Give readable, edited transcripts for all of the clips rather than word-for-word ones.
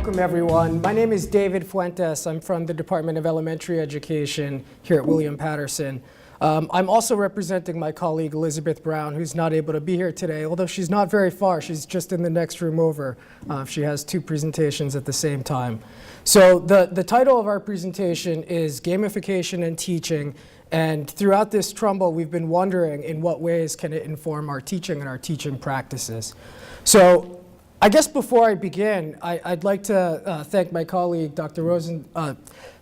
welcome everyone. My name is David Fuentes. I'm from the Department of Elementary Education here at William Paterson. I'm also representing my colleague Elizabeth Brown, who's not able to be here today, although she's not very far. She's just in the next room over. She has two presentations at the same time. So the title of our presentation is Gamification and Teaching. And throughout this trumbull, we've been wondering in what ways can it inform our teaching and our teaching practices. So I guess before I begin, I'd like to thank my colleague, Dr.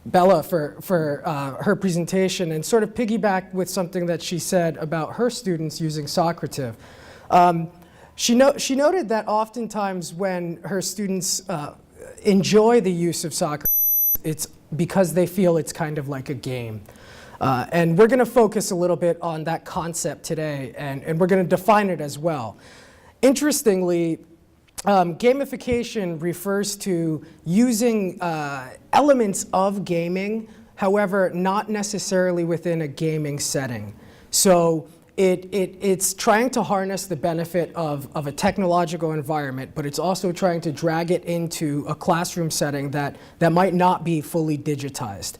Bella, for her presentation and sort of piggyback with something that she said about her students using Socrative. She noted that oftentimes when her students enjoy the use of Socrative, it's because they feel it's kind of like a game. And we're going to focus a little bit on that concept today, and we're going to define it as well. Interestingly, gamification refers to using elements of gaming, however, not necessarily within a gaming setting. So it's trying to harness the benefit of a technological environment, but it's also trying to drag it into a classroom setting that might not be fully digitized.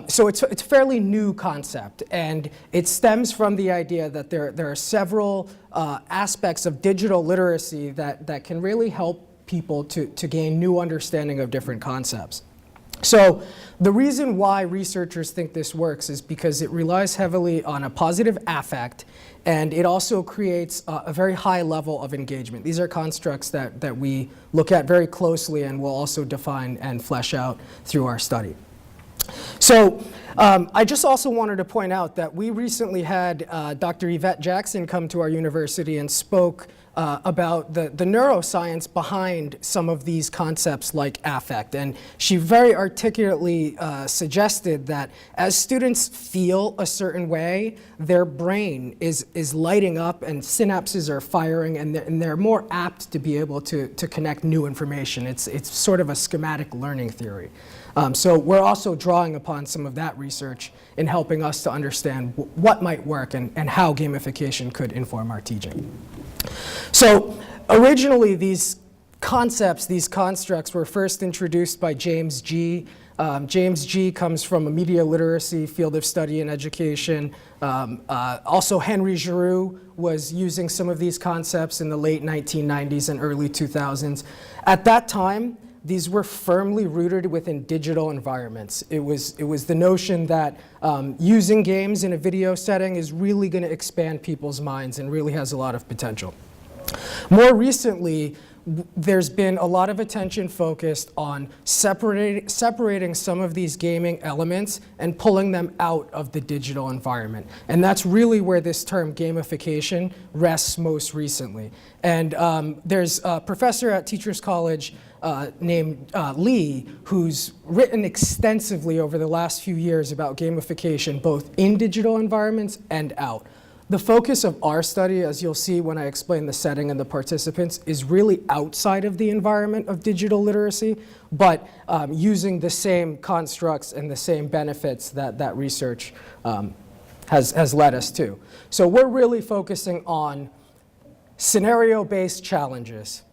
So it's a fairly new concept, and it stems from the idea that there are several aspects of digital literacy that can really help people to gain new understanding of different concepts. So the reason why researchers think this works is because it relies heavily on a positive affect, and it also creates a very high level of engagement. These are constructs that we look at very closely and will also define and flesh out through our study. So I just also wanted to point out that we recently had Dr. Yvette Jackson come to our university and spoke about the neuroscience behind some of these concepts like affect. And she very articulately suggested that as students feel a certain way, their brain is lighting up and synapses are firing, and they're more apt to be able to connect new information. It's sort of a schematic learning theory. So we're also drawing upon some of that research in helping us to understand what might work and how gamification could inform our teaching. So originally these concepts, these constructs were first introduced by James G. James G. comes from a media literacy field of study and education. Also Henry Giroux was using some of these concepts in the late 1990s and early 2000s. At that time, these were firmly rooted within digital environments. It was the notion that using games in a video setting is really going to expand people's minds and really has a lot of potential. More recently, there's been a lot of attention focused on separating some of these gaming elements and pulling them out of the digital environment. And that's really where this term gamification rests most recently. And there's a professor at Teachers College named Lee, who's written extensively over the last few years about gamification, both in digital environments and out. The focus of our study, as you'll see when I explain the setting and the participants, is really outside of the environment of digital literacy, but using the same constructs and the same benefits that research has led us to. So we're really focusing on scenario-based challenges.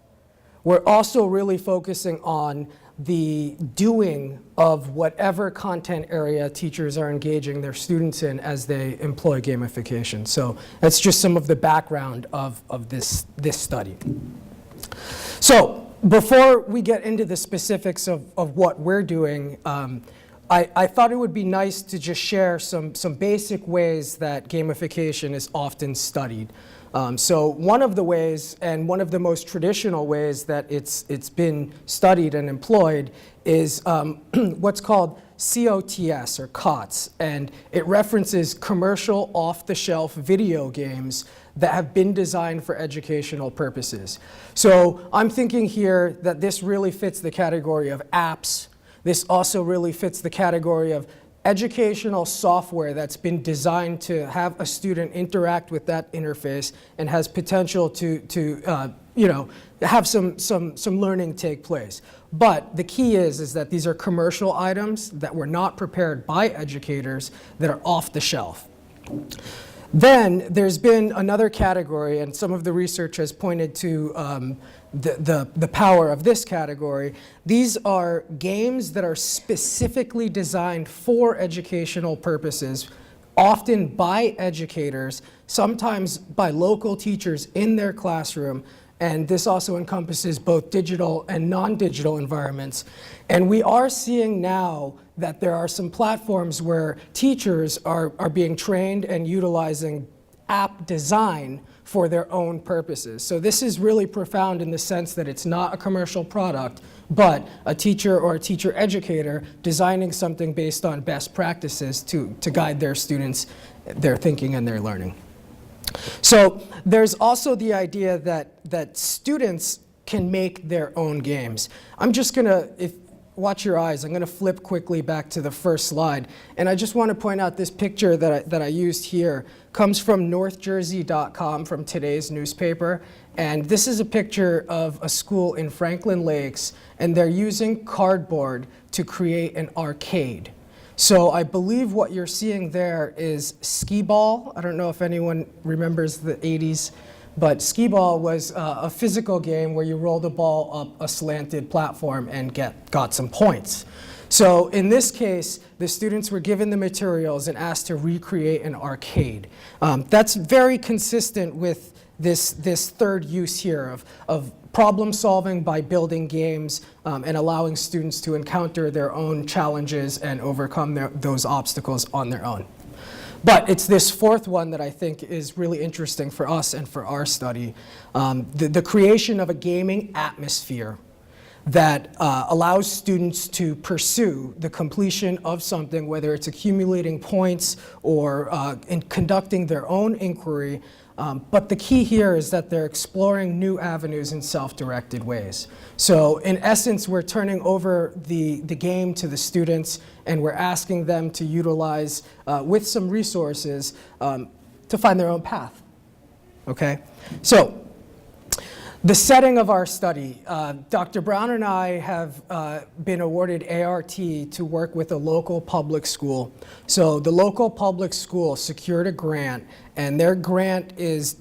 We're also really focusing on the doing of whatever content area teachers are engaging their students in as they employ gamification. So that's just some of the background of this study. So before we get into the specifics of what we're doing, I thought it would be nice to just share some basic ways that gamification is often studied. So one of the ways, and one of the most traditional ways that it's been studied and employed is what's called COTS, or COTS, and it references commercial off-the-shelf video games that have been designed for educational purposes. So I'm thinking here that this really fits the category of apps. This also really fits the category of educational software that's been designed to have a student interact with that interface and has potential to have some learning take place. But the key is that these are commercial items that were not prepared by educators that are off the shelf. Then there's been another category, and some of the research has pointed to the power of this category. These are games that are specifically designed for educational purposes, often by educators, sometimes by local teachers in their classroom, and this also encompasses both digital and non-digital environments. And we are seeing now that there are some platforms where teachers are being trained and utilizing app design for their own purposes. So this is really profound in the sense that it's not a commercial product, but a teacher or a teacher educator designing something based on best practices to guide their students, their thinking and their learning. So there's also the idea that students can make their own games. I'm just gonna, watch your eyes, I'm gonna flip quickly back to the first slide. And I just wanna point out this picture that I used here comes from northjersey.com, from today's newspaper. And this is a picture of a school in Franklin Lakes, and they're using cardboard to create an arcade. So I believe what you're seeing there is skee-ball. I don't know if anyone remembers the 80s, but skee-ball was a physical game where you rolled a ball up a slanted platform and got some points. So in this case, the students were given the materials and asked to recreate an arcade. That's very consistent with this third use here of problem solving by building games and allowing students to encounter their own challenges and overcome those obstacles on their own. But it's this fourth one that I think is really interesting for us and for our study, the creation of a gaming atmosphere that allows students to pursue the completion of something, whether it's accumulating points or in conducting their own inquiry. But the key here is that they're exploring new avenues in self-directed ways. So in essence, we're turning over the game to the students, and we're asking them to utilize, with some resources, to find their own path. Okay? So the setting of our study, Dr. Brown and I have been awarded ART to work with a local public school. So the local public school secured a grant, and their grant is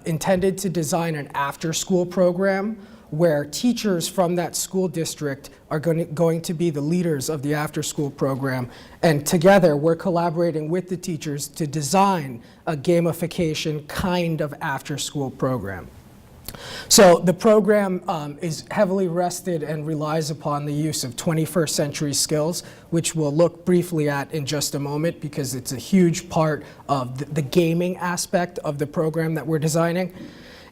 intended to design an after-school program where teachers from that school district are going to be the leaders of the after-school program. And together, we're collaborating with the teachers to design a gamification kind of after-school program. So the program is heavily rested and relies upon the use of 21st century skills, which we'll look briefly at in just a moment because it's a huge part of the gaming aspect of the program that we're designing.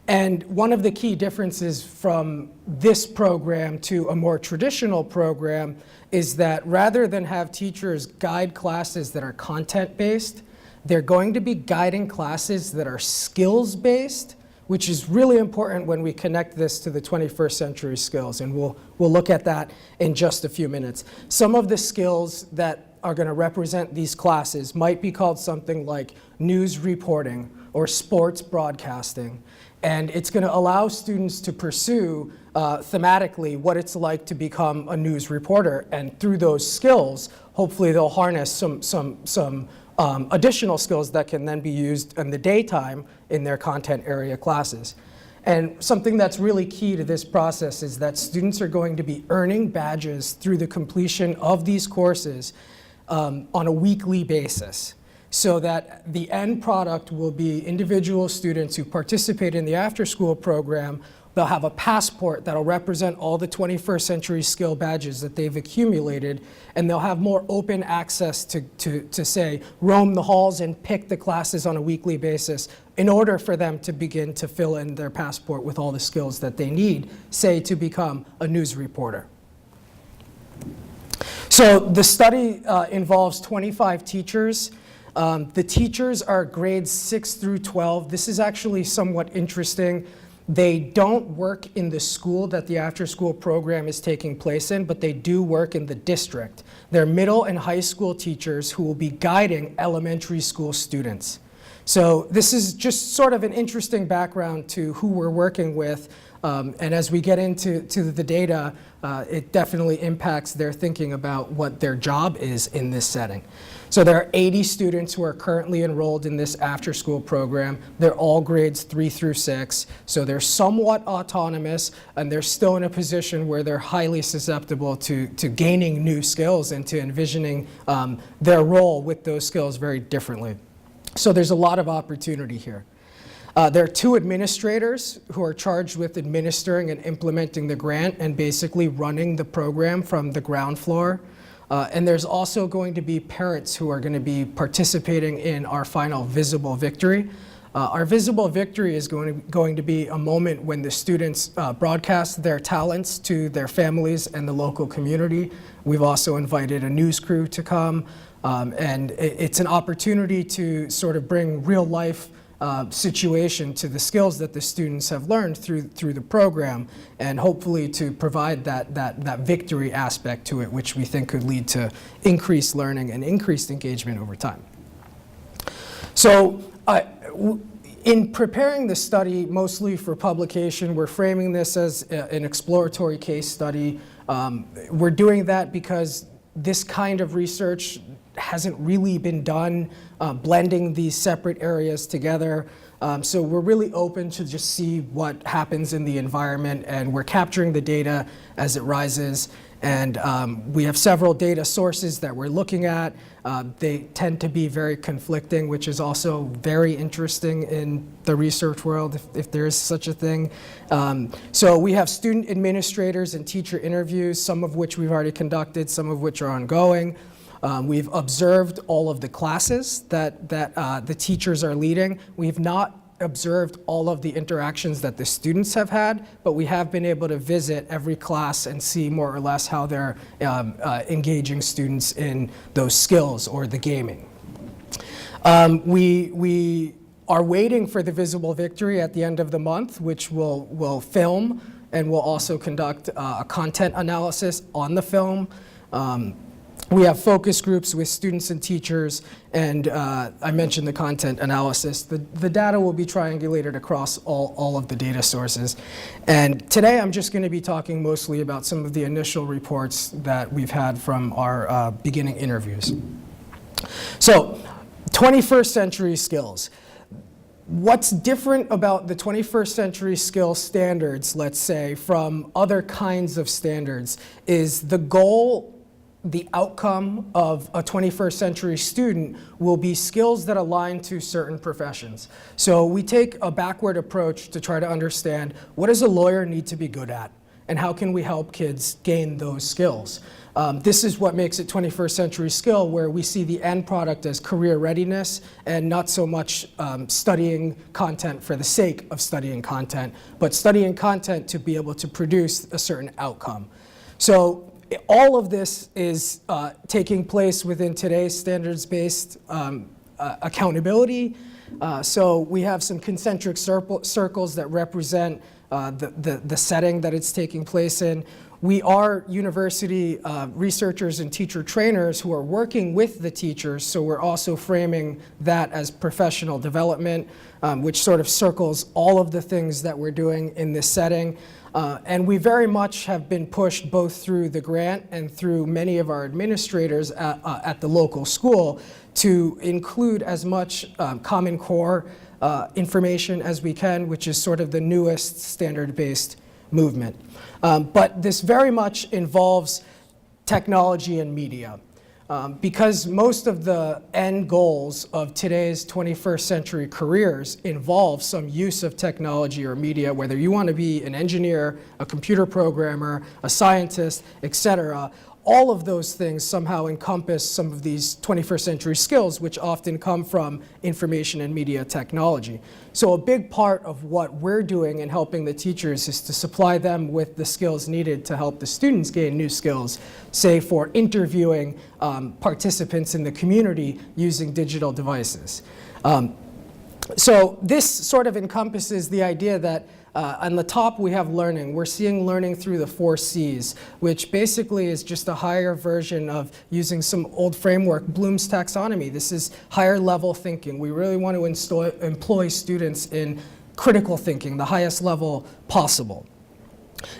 And one of the key differences from this program to a more traditional program is that rather than have teachers guide classes that are content-based, they're going to be guiding classes that are skills-based, which is really important when we connect this to the 21st century skills, and we'll look at that in just a few minutes. Some of the skills that are going to represent these classes might be called something like news reporting or sports broadcasting, and it's going to allow students to pursue thematically what it's like to become a news reporter, and through those skills, hopefully they'll harness some additional skills that can then be used in the daytime in their content area classes. And something that's really key to this process is that students are going to be earning badges through the completion of these courses on a weekly basis, so that the end product will be individual students who participate in the after-school program. They'll have a passport that'll represent all the 21st century skill badges that they've accumulated, and they'll have more open access to say, roam the halls and pick the classes on a weekly basis in order for them to begin to fill in their passport with all the skills that they need, say, to become a news reporter. So the study involves 25 teachers. The teachers are grades 6 through 12. This is actually somewhat interesting. They don't work in the school that the after-school program is taking place in, but they do work in the district. They're middle and high school teachers who will be guiding elementary school students. So this is just sort of an interesting background to who we're working with. And as we get into the data, it definitely impacts their thinking about what their job is in this setting. So there are 80 students who are currently enrolled in this after-school program. They're all grades 3 through 6, so they're somewhat autonomous, and they're still in a position where they're highly susceptible to gaining new skills and to envisioning their role with those skills very differently. So there's a lot of opportunity here. There are 2 administrators who are charged with administering and implementing the grant and basically running the program from the ground floor. And there's also going to be parents who are going to be participating in our final visible victory. Our visible victory is going to be a moment when the students broadcast their talents to their families and the local community. We've also invited a news crew to come, and it's an opportunity to sort of bring real life situation to the skills that the students have learned through the program, and hopefully to provide that victory aspect to it, which we think could lead to increased learning and increased engagement over time. So in preparing the study, mostly for publication, we're framing this as an exploratory case study. We're doing that because this kind of research hasn't really been done, blending these separate areas together. So we're really open to just see what happens in the environment, and we're capturing the data as it rises. And we have several data sources that we're looking at. They tend to be very conflicting, which is also very interesting in the research world, if there is such a thing. So we have student administrators and teacher interviews, some of which we've already conducted, some of which are ongoing. We've observed all of the classes that the teachers are leading. We've not observed all of the interactions that the students have had, but we have been able to visit every class and see more or less how they're engaging students in those skills or the gaming. We are waiting for the visible victory at the end of the month, which we'll film, and we'll also conduct a content analysis on the film. We have focus groups with students and teachers, and I mentioned the content analysis. The data will be triangulated across all of the data sources. And today I'm just going to be talking mostly about some of the initial reports that we've had from our beginning interviews. So, 21st century skills. What's different about the 21st century skill standards, let's say, from other kinds of standards is the goal, the outcome of a 21st century student will be skills that align to certain professions. So we take a backward approach to try to understand what does a lawyer need to be good at, and how can we help kids gain those skills. This is what makes it 21st century skill, where we see the end product as career readiness and not so much studying content for the sake of studying content, but studying content to be able to produce a certain outcome. So all of this is taking place within today's standards-based accountability. So we have some concentric circles that represent the setting that it's taking place in. We are university researchers and teacher trainers who are working with the teachers, so we're also framing that as professional development, which sort of circles all of the things that we're doing in this setting. And we very much have been pushed both through the grant and through many of our administrators at the local school to include as much Common Core information as we can, which is sort of the newest standard-based movement. But this very much involves technology and media. Because most of the end goals of today's 21st century careers involve some use of technology or media, whether you want to be an engineer, a computer programmer, a scientist, etc. All of those things somehow encompass some of these 21st century skills, which often come from information and media technology. So a big part of what we're doing in helping the teachers is to supply them with the skills needed to help the students gain new skills, say for interviewing participants in the community using digital devices. So this sort of encompasses the idea that on the top we have learning. We're seeing learning through the 4 C's, which basically is just a higher version of using some old framework, Bloom's taxonomy. This is higher level thinking. We really want to employ students in critical thinking, the highest level possible.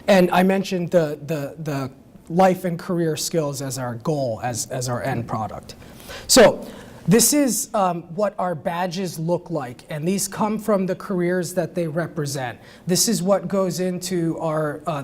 And I mentioned the life and career skills as our goal, as our end product. So this is what our badges look like, and these come from the careers that they represent. This is what goes into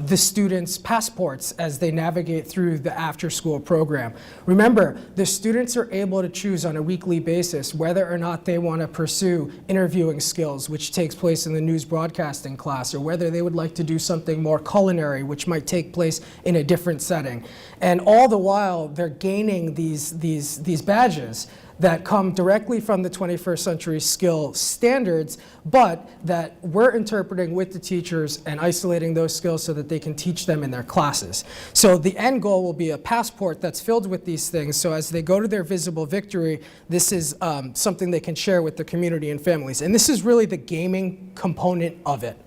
the students' passports as they navigate through the after-school program. Remember, the students are able to choose on a weekly basis whether or not they want to pursue interviewing skills, which takes place in the news broadcasting class, or whether they would like to do something more culinary, which might take place in a different setting. And all the while, they're gaining these badges that come directly from the 21st century skill standards, but that we're interpreting with the teachers and isolating those skills so that they can teach them in their classes. So the end goal will be a passport that's filled with these things, so as they go to their visible victory, this is something they can share with the community and families. And this is really the gaming component of it.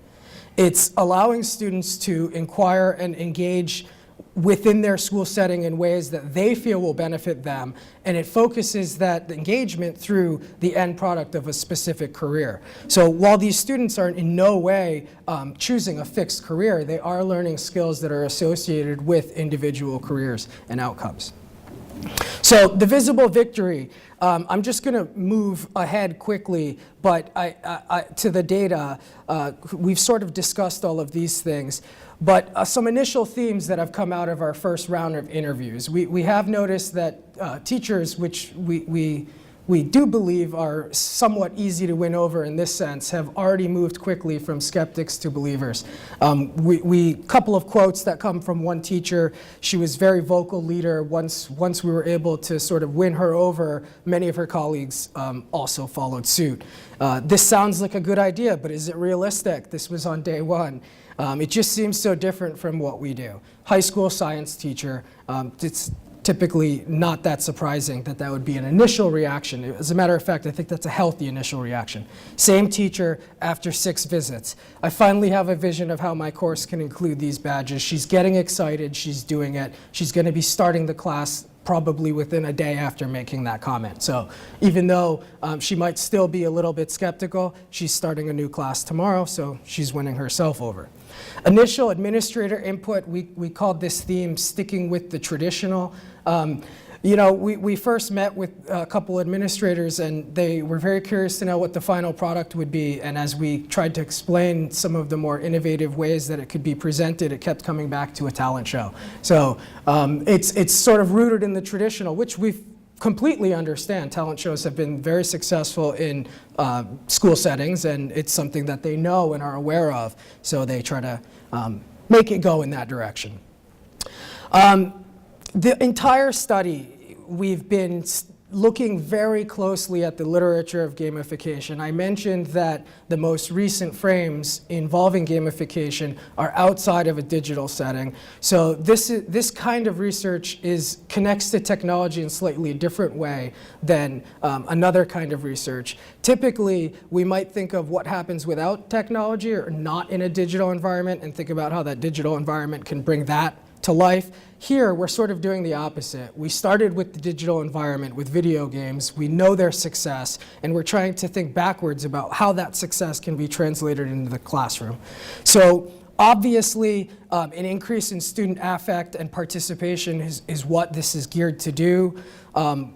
It's allowing students to inquire and engage within their school setting in ways that they feel will benefit them, and it focuses that engagement through the end product of a specific career. So while these students are in no way choosing a fixed career, they are learning skills that are associated with individual careers and outcomes. So the visible victory, I'm just going to move ahead quickly, but to the data. We've sort of discussed all of these things. But some initial themes that have come out of our first round of interviews. We have noticed that teachers, which we do believe are somewhat easy to win over in this sense, have already moved quickly from skeptics to believers. Couple of quotes that come from one teacher. She was a very vocal leader. Once we were able to sort of win her over, many of her colleagues also followed suit. This sounds like a good idea, but is it realistic? This was on day 1. It just seems so different from what we do. High school science teacher, it's typically not that surprising that that would be an initial reaction. As a matter of fact, I think that's a healthy initial reaction. Same teacher after 6 visits. I finally have a vision of how my course can include these badges. She's getting excited, she's doing it. She's going to be starting the class probably within a day after making that comment. So even though she might still be a little bit skeptical, she's starting a new class tomorrow, so she's winning herself over. Initial administrator input, we called this theme sticking with the traditional. You know, we first met with a couple administrators, and they were very curious to know what the final product would be. And as we tried to explain some of the more innovative ways that it could be presented, it kept coming back to a talent show. So it's sort of rooted in the traditional, which we completely understand. Talent shows have been very successful in school settings, and it's something that they know and are aware of. So they try to make it go in that direction. The entire study, we've been looking very closely at the literature of gamification. I mentioned that the most recent frames involving gamification are outside of a digital setting. So this kind of research connects to technology in a slightly different way than another kind of research. Typically, we might think of what happens without technology or not in a digital environment and think about how that digital environment can bring that to life. Here, we're sort of doing the opposite. We started with the digital environment with video games. We know their success, and we're trying to think backwards about how that success can be translated into the classroom. So obviously, an increase in student affect and participation is what this is geared to do.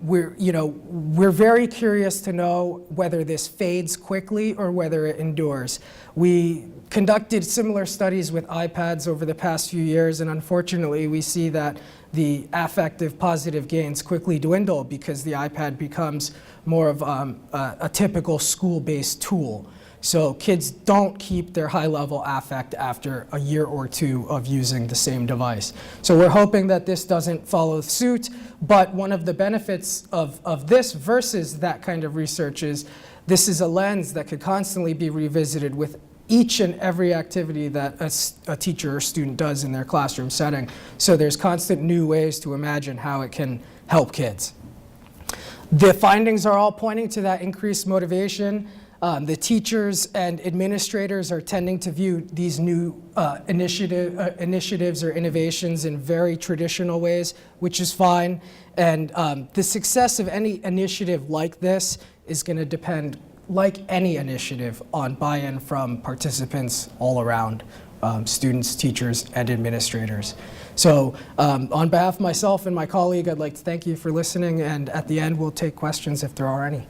We're very curious to know whether this fades quickly or whether it endures. We conducted similar studies with iPads over the past few years, and unfortunately we see that the affective positive gains quickly dwindle because the iPad becomes more of a typical school-based tool. So kids don't keep their high-level affect after a year or 2 of using the same device. So we're hoping that this doesn't follow suit, but one of the benefits of this versus that kind of research is this is a lens that could constantly be revisited with each and every activity that a teacher or student does in their classroom setting. So there's constant new ways to imagine how it can help kids. The findings are all pointing to that increased motivation. The teachers and administrators are tending to view these new initiatives or innovations in very traditional ways, which is fine. And the success of any initiative like this is going to depend, like any initiative, on buy-in from participants all around, students, teachers, and administrators. So on behalf of myself and my colleague, I'd like to thank you for listening, and at the end, we'll take questions if there are any.